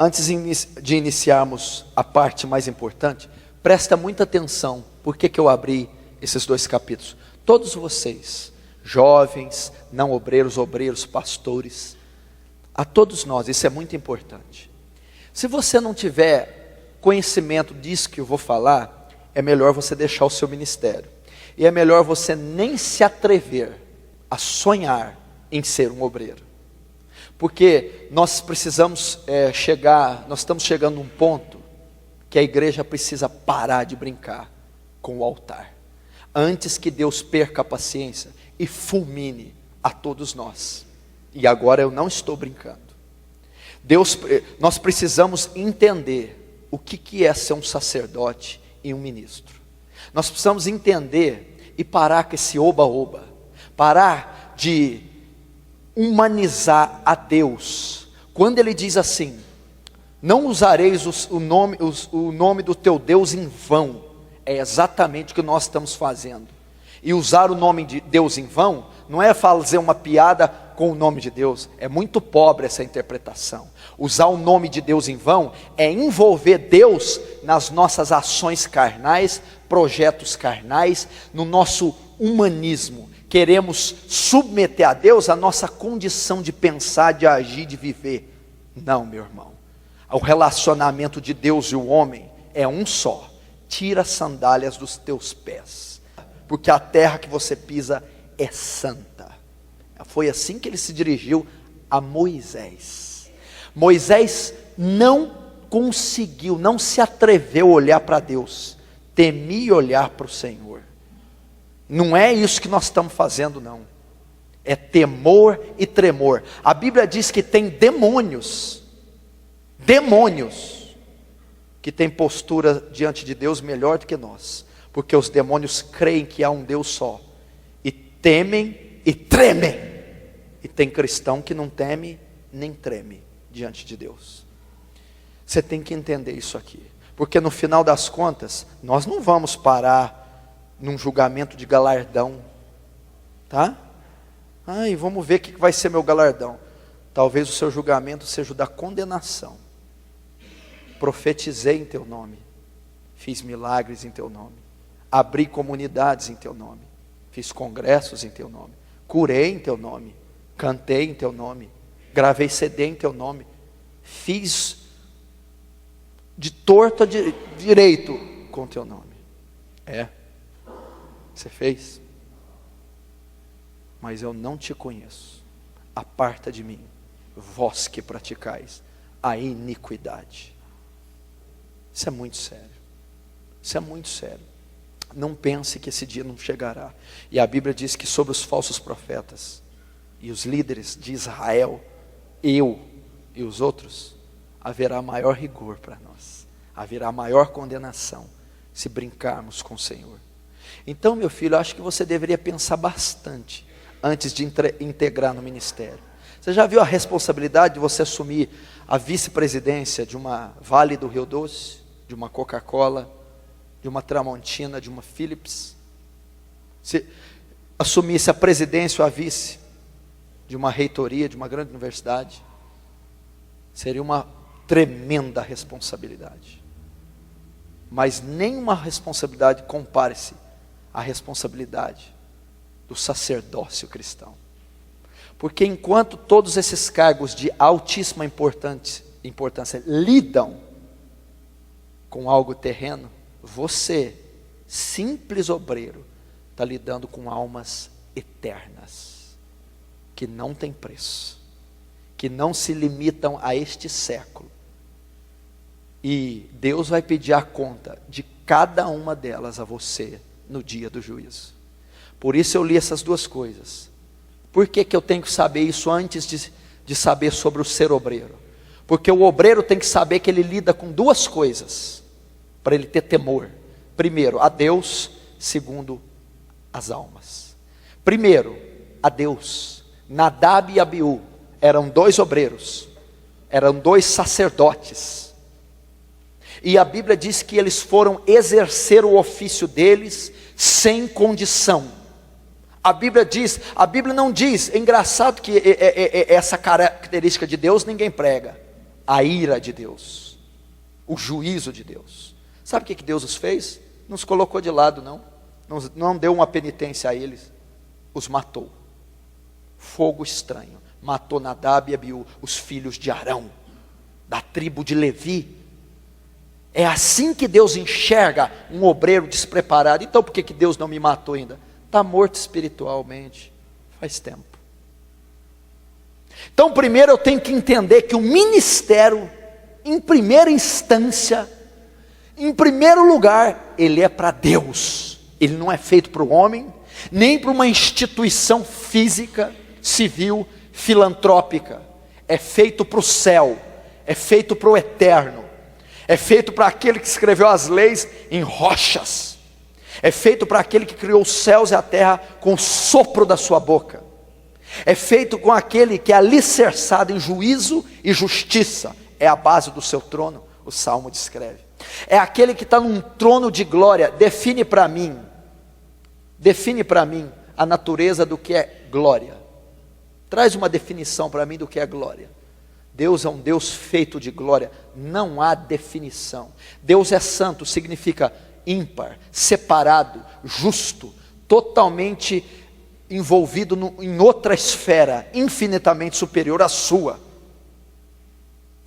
Antes de iniciarmos a parte mais importante, presta muita atenção. Por que eu abri esses 2 capítulos? Todos vocês, jovens, não obreiros, obreiros, pastores, a todos nós, isso é muito importante. Se você não tiver conhecimento disso que eu vou falar, é melhor você deixar o seu ministério. E é melhor você nem se atrever a sonhar em ser um obreiro. Porque nós precisamos nós estamos chegando a um ponto que a igreja precisa parar de brincar com o altar, antes que Deus perca a paciência e fulmine a todos nós. E agora eu não estou brincando. Nós precisamos entender o que é ser um sacerdote e um ministro. Nós precisamos entender e parar com esse oba-oba, parar de humanizar a Deus. Quando ele diz assim: não usareis o nome do teu Deus em vão, é exatamente o que nós estamos fazendo. E usar o nome de Deus em vão não é fazer uma piada com o nome de Deus. É muito pobre essa interpretação. Usar o nome de Deus em vão é envolver Deus nas nossas ações carnais, projetos carnais, no nosso humanismo. Queremos submeter a Deus a nossa condição de pensar, de agir, de viver. Não, meu irmão. O relacionamento de Deus e o homem é um só. Tira as sandálias dos teus pés, porque a terra que você pisa é santa. Foi assim que ele se dirigiu a Moisés. Moisés não conseguiu, não se atreveu a olhar para Deus, temia olhar para o Senhor. Não é isso que nós estamos fazendo, não. É temor e tremor. A Bíblia diz que tem demônios que têm postura diante de Deus melhor do que nós, porque os demônios creem que há um Deus só, e temem e tremem. E tem cristão que não teme nem treme diante de Deus. Você tem que entender isso aqui, porque no final das contas, nós não vamos parar num julgamento de galardão, tá? E vamos ver o que vai ser meu galardão. Talvez o seu julgamento seja o da condenação. Profetizei em teu nome, fiz milagres em teu nome, abri comunidades em teu nome, fiz congressos em teu nome, curei em teu nome, cantei em teu nome, gravei CD em teu nome, fiz de torto a direito com teu nome. Você fez? Mas eu não te conheço. Aparta de mim, vós que praticais a iniquidade. Isso é muito sério. Isso é muito sério. Não pense que esse dia não chegará. E a Bíblia diz que sobre os falsos profetas e os líderes de Israel, eu e os outros, haverá maior rigor para nós. Haverá maior condenação se brincarmos com o Senhor. Então, meu filho, eu acho que você deveria pensar bastante antes de integrar no ministério. Você já viu a responsabilidade de você assumir a vice-presidência de uma Vale do Rio Doce, de uma Coca-Cola, de uma Tramontina, de uma Philips? Se assumisse a presidência ou a vice de uma reitoria, de uma grande universidade, seria uma tremenda responsabilidade. Mas nenhuma responsabilidade compare-se à responsabilidade do sacerdócio cristão. Porque enquanto todos esses cargos de altíssima importância lidam com algo terreno, você, simples obreiro, está lidando com almas eternas, que não têm preço, que não se limitam a este século. E Deus vai pedir a conta de cada uma delas a você no dia do juízo. Por isso eu li essas duas coisas. Por que eu tenho que saber isso antes de saber sobre o ser obreiro? Porque o obreiro tem que saber que ele lida com duas coisas, para ele ter temor. Primeiro, a Deus. Segundo, as almas. Primeiro, a Deus. Nadab e Abiú eram dois obreiros, eram dois sacerdotes. E a Bíblia diz que eles foram exercer o ofício deles sem condição. A Bíblia não diz, é engraçado que essa característica de Deus ninguém prega. a ira de Deus, o juízo de Deus. Sabe o que Deus os fez? Não os colocou de lado, não deu uma penitência a eles, os matou. Fogo estranho, matou Nadab e Abiú, os filhos de Arão, da tribo de Levi. É assim que Deus enxerga um obreiro despreparado. Então por que Deus não me matou ainda? Está morto espiritualmente, faz tempo. Então primeiro eu tenho que entender que o ministério, em primeira instância, em primeiro lugar, ele é para Deus. Ele não é feito para o homem, nem para uma instituição física, civil, filantrópica. É feito para o céu, é feito para o eterno, é feito para aquele que escreveu as leis em rochas, é feito para aquele que criou os céus e a terra com o sopro da sua boca, é feito com aquele que é alicerçado em juízo e justiça, é a base do seu trono, o Salmo descreve. É aquele que está num trono de glória. Define para mim a natureza do que é glória. Traz uma definição para mim do que é glória. Deus é um Deus feito de glória, não há definição. Deus é santo, significa ímpar, separado, justo, totalmente envolvido em outra esfera, infinitamente superior à sua.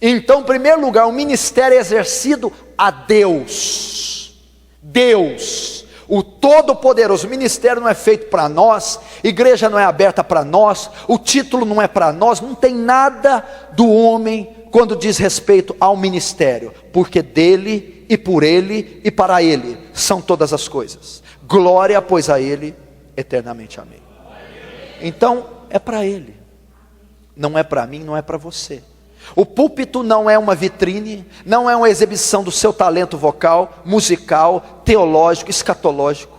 Então, em primeiro lugar, o ministério é exercido a Deus. Deus, o Todo-Poderoso. O ministério não é feito para nós, igreja não é aberta para nós, o título não é para nós, não tem nada do homem quando diz respeito ao ministério, porque dele e por ele e para ele são todas as coisas. Glória, pois, a ele eternamente. Amém. Então, é para ele, não é para mim, não é para você. O púlpito não é uma vitrine, não é uma exibição do seu talento vocal, musical, teológico, escatológico.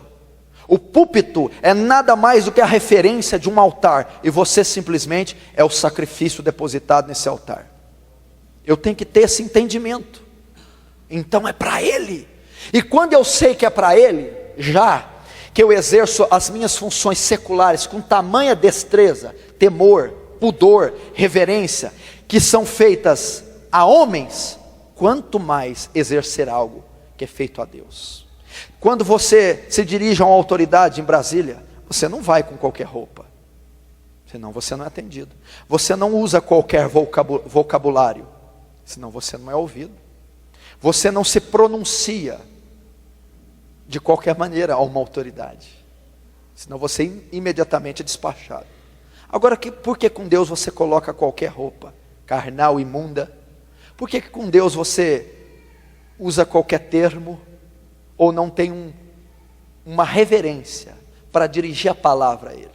O púlpito é nada mais do que a referência de um altar, e você simplesmente é o sacrifício depositado nesse altar. Eu tenho que ter esse entendimento. Então é para ele. E quando eu sei que é para ele, já que eu exerço as minhas funções seculares com tamanha destreza, temor, pudor, reverência, que são feitas a homens, quanto mais exercer algo que é feito a Deus. Quando você se dirige a uma autoridade em Brasília, você não vai com qualquer roupa, senão você não é atendido. Você não usa qualquer vocabulário, senão você não é ouvido. Você não se pronuncia de qualquer maneira a uma autoridade, senão você imediatamente é despachado. Agora, por que com Deus você coloca qualquer roupa carnal, imunda? Por que com Deus você usa qualquer termo, ou não tem uma reverência para dirigir a palavra a ele?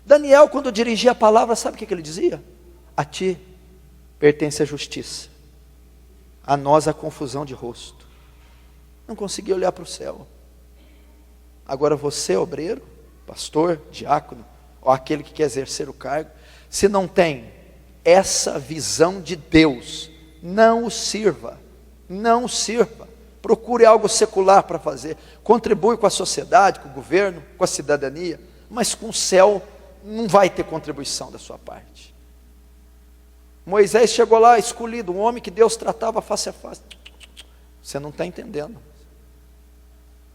Daniel, quando dirigia a palavra, sabe o que ele dizia? A ti pertence a justiça, a nós a confusão de rosto. Não conseguia olhar para o céu. Agora você, obreiro, pastor, diácono, ou aquele que quer exercer o cargo, se não tem essa visão de Deus, não o sirva, não o sirva. Procure algo secular para fazer, contribui com a sociedade, com o governo, com a cidadania, mas com o céu não vai ter contribuição da sua parte. Moisés chegou lá escolhido, um homem que Deus tratava face a face. Você não está entendendo.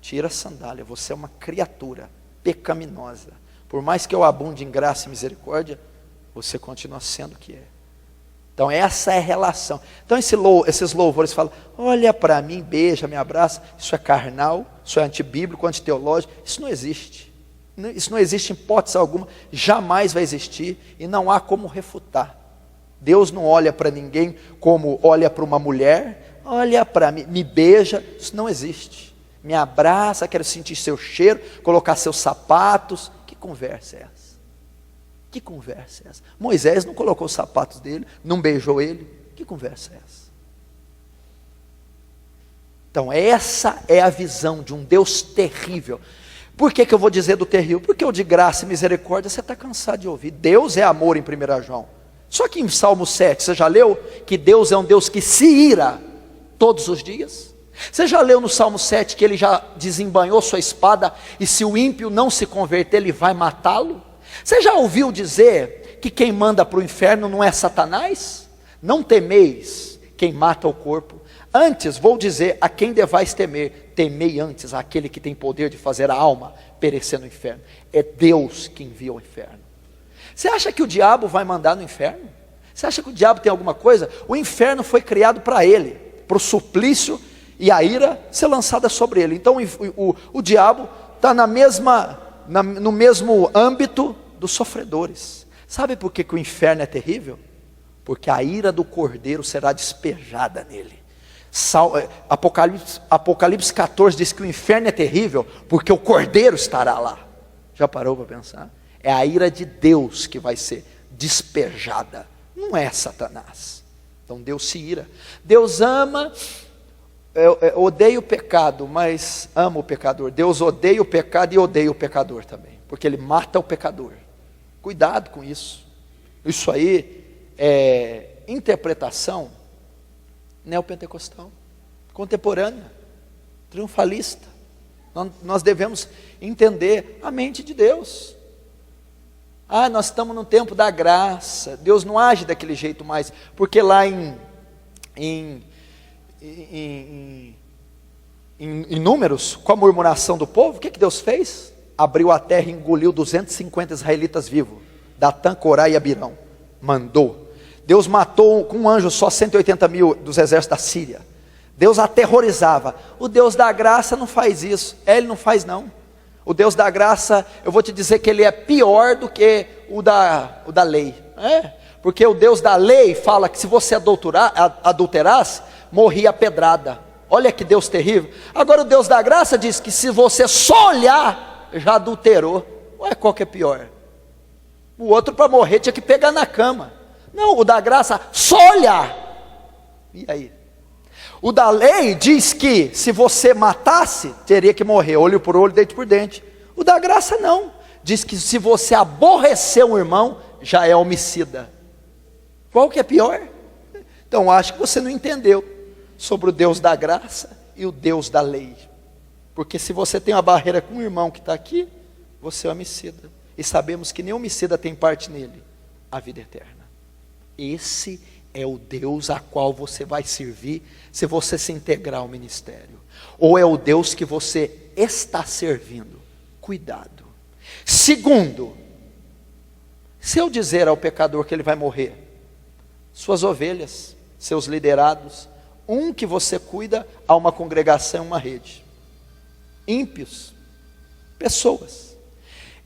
Tira a sandália, você é uma criatura pecaminosa. Por mais que eu abunde em graça e misericórdia, você continua sendo o que é. Então essa é a relação. Então esses louvores falam, olha para mim, beija, me abraça. Isso é carnal, isso é antibíblico, antiteológico. Isso não existe. Isso não existe em hipótese alguma, jamais vai existir e não há como refutar. Deus não olha para ninguém como olha para uma mulher, olha para mim, me beija, isso não existe. Me abraça, quero sentir seu cheiro, colocar seus sapatos. Que conversa é essa? Que conversa é essa? Moisés não colocou os sapatos dele, não beijou ele. Que conversa é essa? Então essa é a visão de um Deus terrível. Por que eu vou dizer do terrível? Porque o de graça e misericórdia você está cansado de ouvir. Deus é amor em 1 João. Só que em Salmo 7, você já leu que Deus é um Deus que se ira todos os dias? Você já leu no Salmo 7 que ele já desembanhou sua espada e se o ímpio não se converter, ele vai matá-lo? Você já ouviu dizer que quem manda para o inferno não é Satanás? Não temeis quem mata o corpo. Antes vou dizer a quem devais temer, temei antes aquele que tem poder de fazer a alma perecer no inferno. É Deus que envia ao inferno. Você acha que o diabo vai mandar no inferno? Você acha que o diabo tem alguma coisa? O inferno foi criado para ele, para o suplício e a ira ser lançada sobre ele. Então o diabo está no mesmo âmbito dos sofredores. Sabe por que o inferno é terrível? Porque a ira do cordeiro será despejada nele. Apocalipse 14 diz que o inferno é terrível porque o cordeiro estará lá. Já parou para pensar? É a ira de Deus que vai ser despejada, não é Satanás. Então Deus se ira. Deus ama, odeia o pecado, mas ama o pecador. Deus odeia o pecado e odeia o pecador também, porque Ele mata o pecador. Cuidado com isso. Isso aí é interpretação neopentecostal, contemporânea, triunfalista. Nós devemos entender a mente de Deus. Nós estamos no tempo da graça, Deus não age daquele jeito mais, porque lá em Números, com a murmuração do povo, o que Deus fez? Abriu a terra e engoliu 250 israelitas vivos, Datã, Corá e Abirão, mandou. Deus matou com um anjo só 180 mil dos exércitos da Síria. Deus aterrorizava. O Deus da graça não faz isso. Ele não faz não. O Deus da graça, eu vou te dizer que ele é pior do que o da lei. Porque o Deus da lei fala que se você adulterasse, morria a pedrada. Olha que Deus terrível. Agora o Deus da graça diz que se você só olhar, já adulterou. Qual que é pior? O outro para morrer tinha que pegar na cama. Não, o da graça, só olhar. E aí? O da lei diz que se você matasse, teria que morrer, olho por olho, dente por dente. O da graça não, diz que se você aborrecer um irmão, já é homicida. Qual que é pior? Então acho que você não entendeu sobre o Deus da graça e o Deus da lei. Porque se você tem uma barreira com um irmão que está aqui, você é homicida. E sabemos que nem homicida tem parte nele, a vida eterna. Esse é o Deus a qual você vai servir se você se integrar ao ministério. Ou é o Deus que você está servindo? Cuidado. Segundo, se eu dizer ao pecador que ele vai morrer, suas ovelhas, seus liderados, que você cuida, há uma congregação, uma rede. Ímpios, pessoas.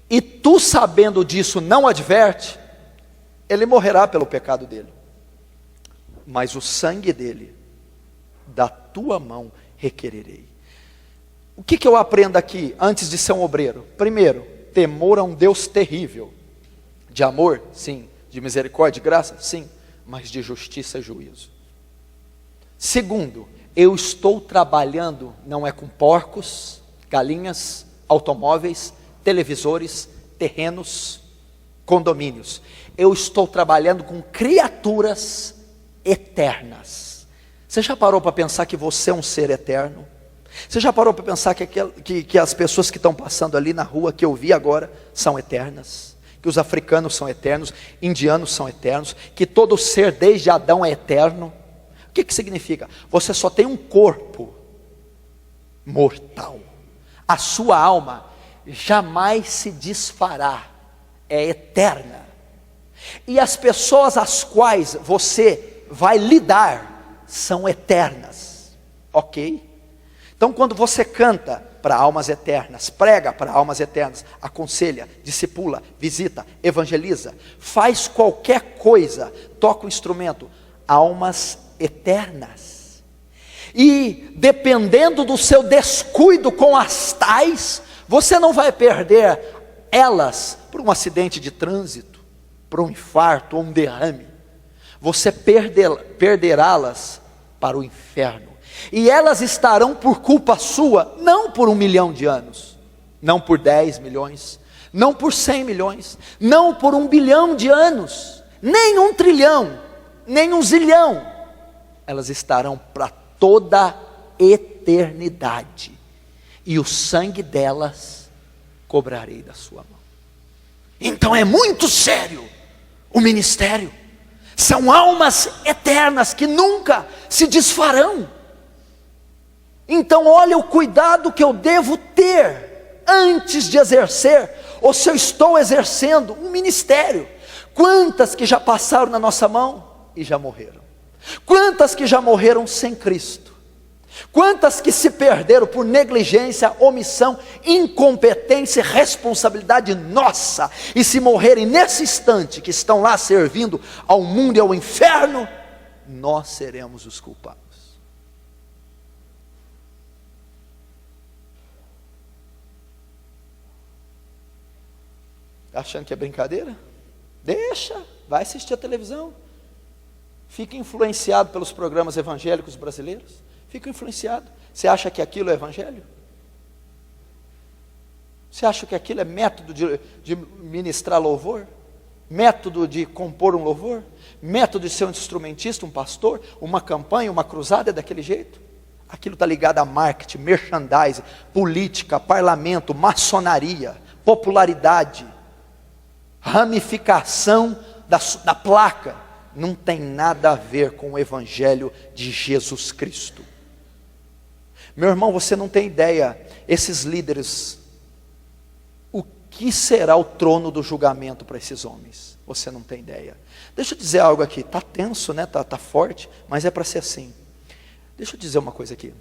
E tu sabendo disso não adverte, ele morrerá pelo pecado dele. Mas o sangue dele, da tua mão requererei. O que eu aprendo aqui, antes de ser um obreiro? Primeiro, temor a um Deus terrível. De amor, sim. De misericórdia e graça, sim. Mas de justiça e juízo. Segundo, eu estou trabalhando, não é com porcos, galinhas, automóveis, televisores, terrenos, condomínios. Eu estou trabalhando com criaturas eternas. Você já parou para pensar que você é um ser eterno? Você já parou para pensar que as pessoas que estão passando ali na rua, que eu vi agora, são eternas? Que os africanos são eternos, indianos são eternos, que todo ser desde Adão é eterno? O que significa? Você só tem um corpo mortal. A sua alma jamais se desfará, é eterna. E as pessoas às quais você vai lidar são eternas, ok? Então quando você canta para almas eternas, prega para almas eternas, aconselha, discipula, visita, evangeliza, faz qualquer coisa, toca um instrumento, almas eternas. E dependendo do seu descuido com as tais, você não vai perder elas por um acidente de trânsito, por um infarto ou um derrame. Você perderá-las para o inferno. E elas estarão por culpa sua, não por 1 milhão de anos, não por 10 milhões, não por 100 milhões, não por 1 bilhão de anos, nem 1 trilhão, nem 1 zilhão. Elas estarão para toda a eternidade. E o sangue delas cobrarei da sua mão. Então é muito sério o ministério. São almas eternas que nunca se desfarão. Então olha o cuidado que eu devo ter antes de exercer, ou se eu estou exercendo um ministério. Quantas que já passaram na nossa mão e já morreram? Quantas que já morreram sem Cristo? Quantas que se perderam por negligência, omissão, incompetência e responsabilidade nossa, e se morrerem nesse instante que estão lá servindo ao mundo e ao inferno, nós seremos os culpados. Achando que é brincadeira? Deixa, vai assistir a televisão. Fica influenciado pelos programas evangélicos brasileiros. Fica influenciado. Você acha que aquilo é evangelho? Você acha que aquilo é método de ministrar louvor? Método de compor um louvor? Método de ser um instrumentista, um pastor? Uma campanha, uma cruzada é daquele jeito? Aquilo está ligado a marketing, merchandising, política, parlamento, maçonaria, popularidade, ramificação da placa. Não tem nada a ver com o evangelho de Jesus Cristo. Meu irmão, você não tem ideia, esses líderes, o que será o trono do julgamento para esses homens? Você não tem ideia. Deixa eu dizer algo aqui, está tenso, né? Tá forte, mas é para ser assim. Deixa eu dizer uma coisa aqui.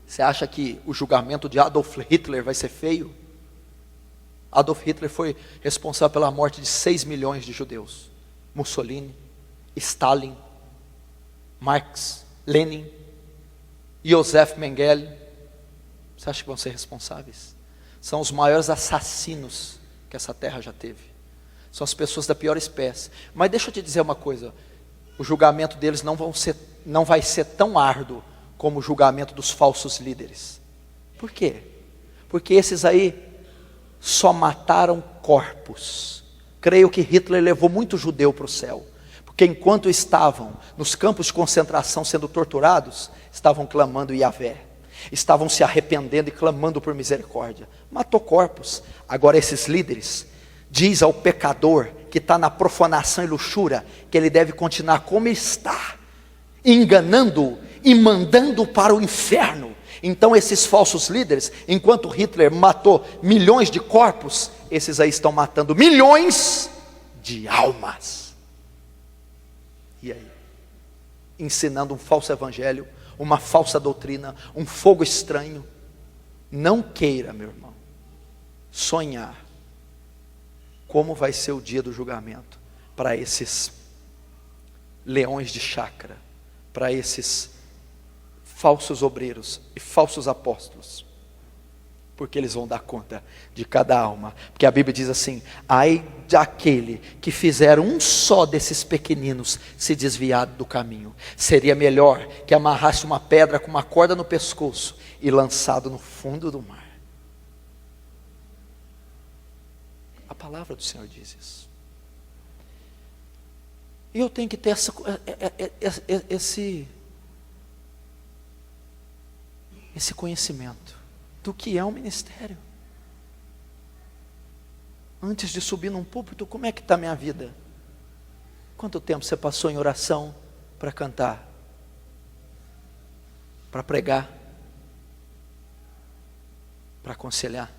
Você acha que o julgamento de Adolf Hitler vai ser feio? Adolf Hitler foi responsável pela morte de 6 milhões de judeus. Mussolini, Stalin, Marx, Lenin, Joseph Mengele. Você acha que vão ser responsáveis? São os maiores assassinos que essa terra já teve. São as pessoas da pior espécie. Mas deixa eu te dizer uma coisa, o julgamento deles não vai ser tão árduo como o julgamento dos falsos líderes. Por quê? Porque esses aí só mataram corpos. Creio que Hitler levou muito judeu para o céu, porque enquanto estavam nos campos de concentração sendo torturados, estavam clamando Yahvé, estavam se arrependendo e clamando por misericórdia. Matou corpos. Agora esses líderes diz ao pecador que está na profanação e luxúria que ele deve continuar como está, enganando-o e mandando para o inferno. Então esses falsos líderes, enquanto Hitler matou milhões de corpos, esses aí estão matando milhões de almas. E aí? Ensinando um falso evangelho, uma falsa doutrina, um fogo estranho. Não queira, meu irmão, sonhar como vai ser o dia do julgamento para esses leões de chácara, para esses falsos obreiros e falsos apóstolos, porque eles vão dar conta de cada alma. Porque a Bíblia diz assim: ai daquele que fizer um só desses pequeninos se desviar do caminho. Seria melhor que amarrasse uma pedra com uma corda no pescoço e lançado no fundo do mar. A palavra do Senhor diz isso. E eu tenho que ter esse conhecimento do que é um ministério. Antes de subir num púlpito, como é que está a minha vida? Quanto tempo você passou em oração para cantar? Para pregar? Para aconselhar?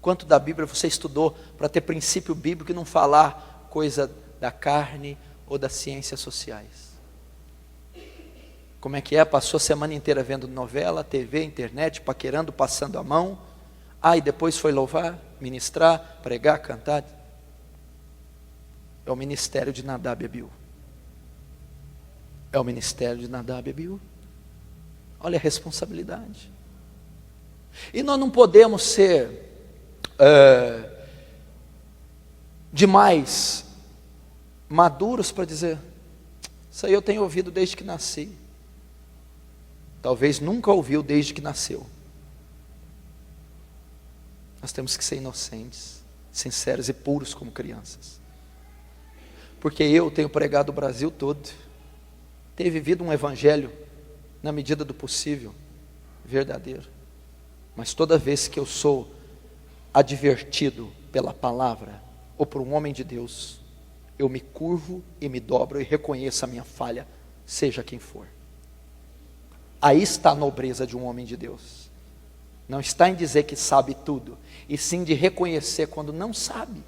Quanto da Bíblia você estudou para ter princípio bíblico e não falar coisa da carne ou das ciências sociais? Como é que é? Passou a semana inteira vendo novela, TV, internet, paquerando, passando a mão. E depois foi louvar, ministrar, pregar, cantar. É o ministério de Nadab e Abiú. É o ministério de Nadab e Abiú. Olha a responsabilidade. E nós não podemos ser demais maduros para dizer: isso aí eu tenho ouvido desde que nasci. Talvez nunca ouviu desde que nasceu. Nós temos que ser inocentes, sinceros e puros como crianças. Porque eu tenho pregado o Brasil todo, tenho vivido um evangelho na medida do possível, verdadeiro. Mas toda vez que eu sou advertido pela palavra ou por um homem de Deus, eu me curvo e me dobro e reconheço a minha falha, seja quem for. Aí está a nobreza de um homem de Deus. Não está em dizer que sabe tudo, e sim de reconhecer quando não sabe,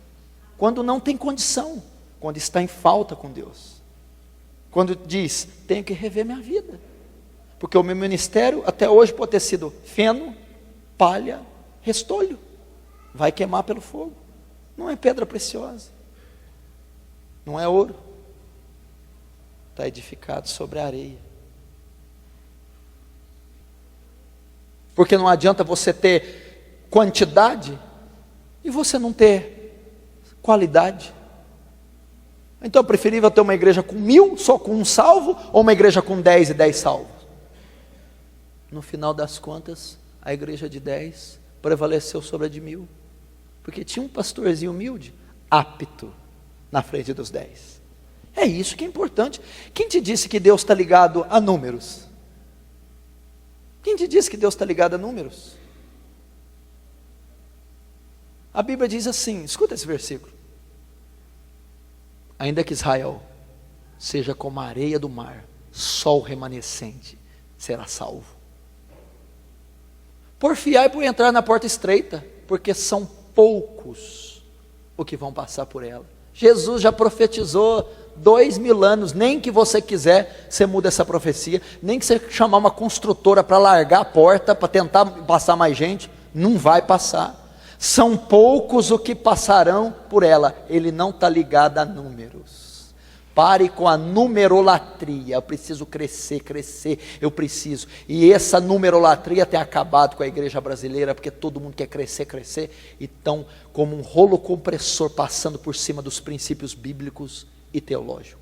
quando não tem condição, quando está em falta com Deus. Quando diz, tenho que rever minha vida, porque o meu ministério até hoje pode ter sido feno, palha, restolho, vai queimar pelo fogo, não é pedra preciosa, não é ouro, está edificado sobre a areia. Porque não adianta você ter quantidade e você não ter qualidade. Então é preferível ter uma igreja com 1000, só com um salvo, ou uma igreja com 10 e 10 salvos? No final das contas, a igreja de 10 prevaleceu sobre a de 1000, porque tinha um pastorzinho humilde, apto, na frente dos 10. É isso que é importante. Quem te disse que Deus está ligado a números? Quem te disse que Deus está ligado a números? A Bíblia diz assim, escuta esse versículo: ainda que Israel seja como a areia do mar, só o remanescente será salvo. Porfiai por entrar na porta estreita, porque são poucos os que vão passar por ela. Jesus já profetizou 2000 anos, nem que você quiser, você muda essa profecia, nem que você chamar uma construtora para largar a porta, para tentar passar mais gente, não vai passar. São poucos os que passarão por ela. Ele não está ligado a números. Pare com a numerolatria. Eu preciso crescer, eu preciso. E essa numerolatria tem acabado com a igreja brasileira, porque todo mundo quer crescer, e estão como um rolo compressor passando por cima dos princípios bíblicos e teológicos.